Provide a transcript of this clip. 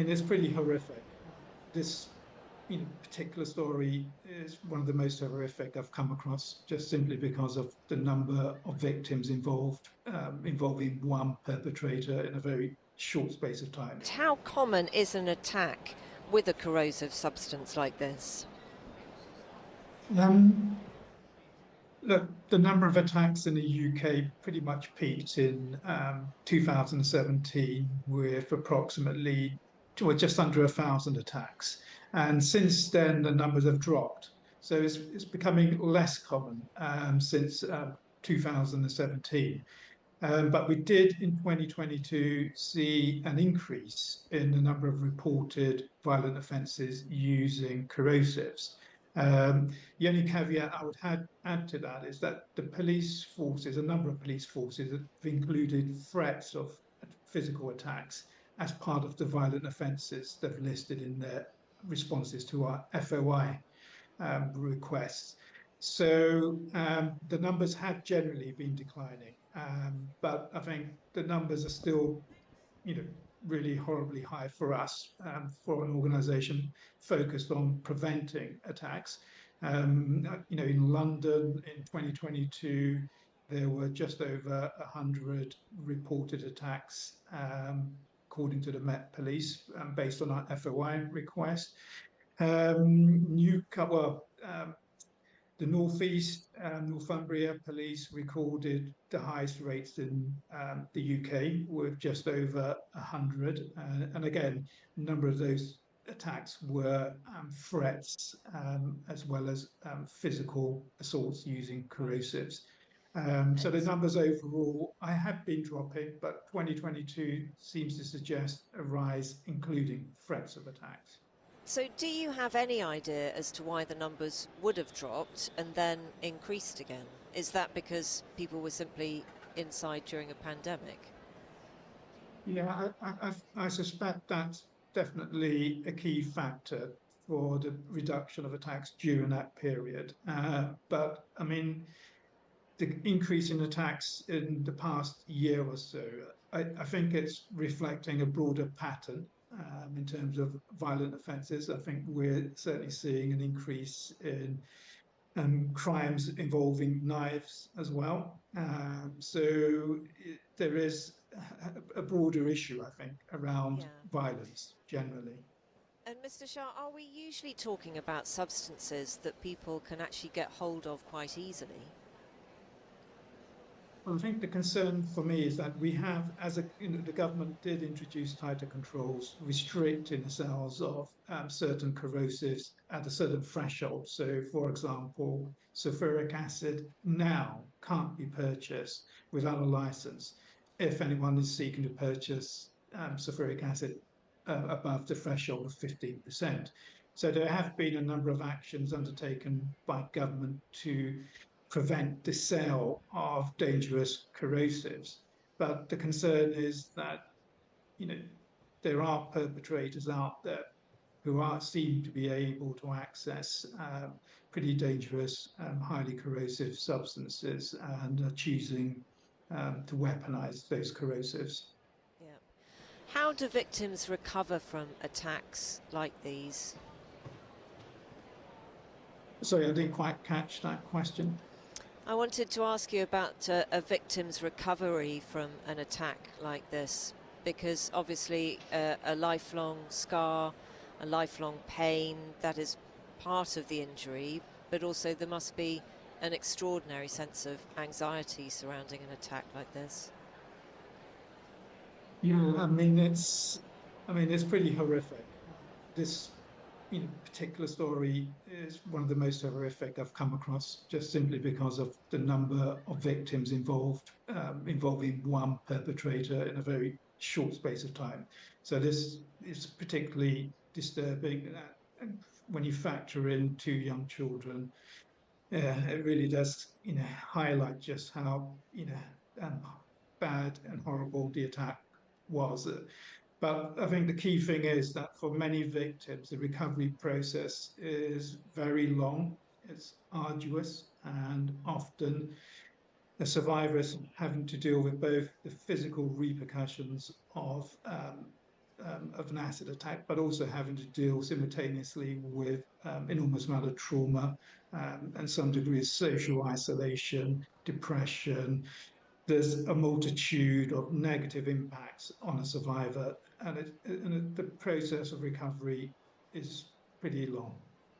mean, it's pretty horrific. This particular story is one of the most horrific I've come across, just simply because of the number of victims involved, involving one perpetrator in a very short space of time. How common is an attack with a corrosive substance like this? Um, Look, the number of attacks in the UK pretty much peaked in 2017 with approximately, well, just under 1,000 attacks. And since then, the numbers have dropped. So it's becoming less common since 2017. But we did in 2022 see an increase in the number of reported violent offences using corrosives. The only caveat I would add to that is that the police forces, a number of police forces, have included threats of physical attacks as part of the violent offences they've listed in their responses to our FOI requests. So the numbers have generally been declining, but I think the numbers are still, really horribly high for us, for an organisation focused on preventing attacks. In London in 2022, there were just over 100 reported attacks, according to the Met Police, based on our FOI request. The Northeast, Northumbria police recorded the highest rates in the UK with just over 100. And again, a number of those attacks were threats, as well as physical assaults using corrosives. So the numbers overall, I have been dropping, but 2022 seems to suggest a rise, including threats of attacks. So, do you have any idea as to why the numbers would have dropped and then increased again? Is that because people were simply inside during a pandemic? Yeah, I suspect that's definitely a key factor for the reduction of attacks during that period. But I mean, the increase in attacks in the past year or so, I think it's reflecting a broader pattern in terms of violent offences. I think we're certainly seeing an increase in crimes involving knives as well. There is a broader issue, I think, around Yeah. violence generally. And Mr. Shah, are we usually talking about substances that people can actually get hold of quite easily? Well, I think the concern for me is that we have, the government did introduce tighter controls, restricting the sales of certain corrosives at a certain threshold. So, for example, sulfuric acid now can't be purchased without a license if anyone is seeking to purchase sulfuric acid above the threshold of 15%. So there have been a number of actions undertaken by government to prevent the sale of dangerous corrosives. But the concern is that, you know, there are perpetrators out there who seem to be able to access pretty dangerous, highly corrosive substances and are choosing to weaponize those corrosives. Yeah. How do victims recover from attacks like these? Sorry, I didn't quite catch that question. I wanted to ask you about a victim's recovery from an attack like this, because obviously a lifelong scar, a lifelong pain, that is part of the injury, but also there must be an extraordinary sense of anxiety surrounding an attack like this. Yeah, I mean, it's pretty horrific. This, particular story is one of the most horrific I've come across, just simply because of the number of victims involved, involving one perpetrator in a very short space of time. So this is particularly disturbing. And when you factor in two young children, it really does, highlight just how, um, bad and horrible the attack was. But I think the key thing is that for many victims, the recovery process is very long, it's arduous, and often the survivors having to deal with both the physical repercussions of of an acid attack, but also having to deal simultaneously with enormous amount of trauma and some degree of social isolation, depression. There's a multitude of negative impacts on a survivor, and the process of recovery is pretty long.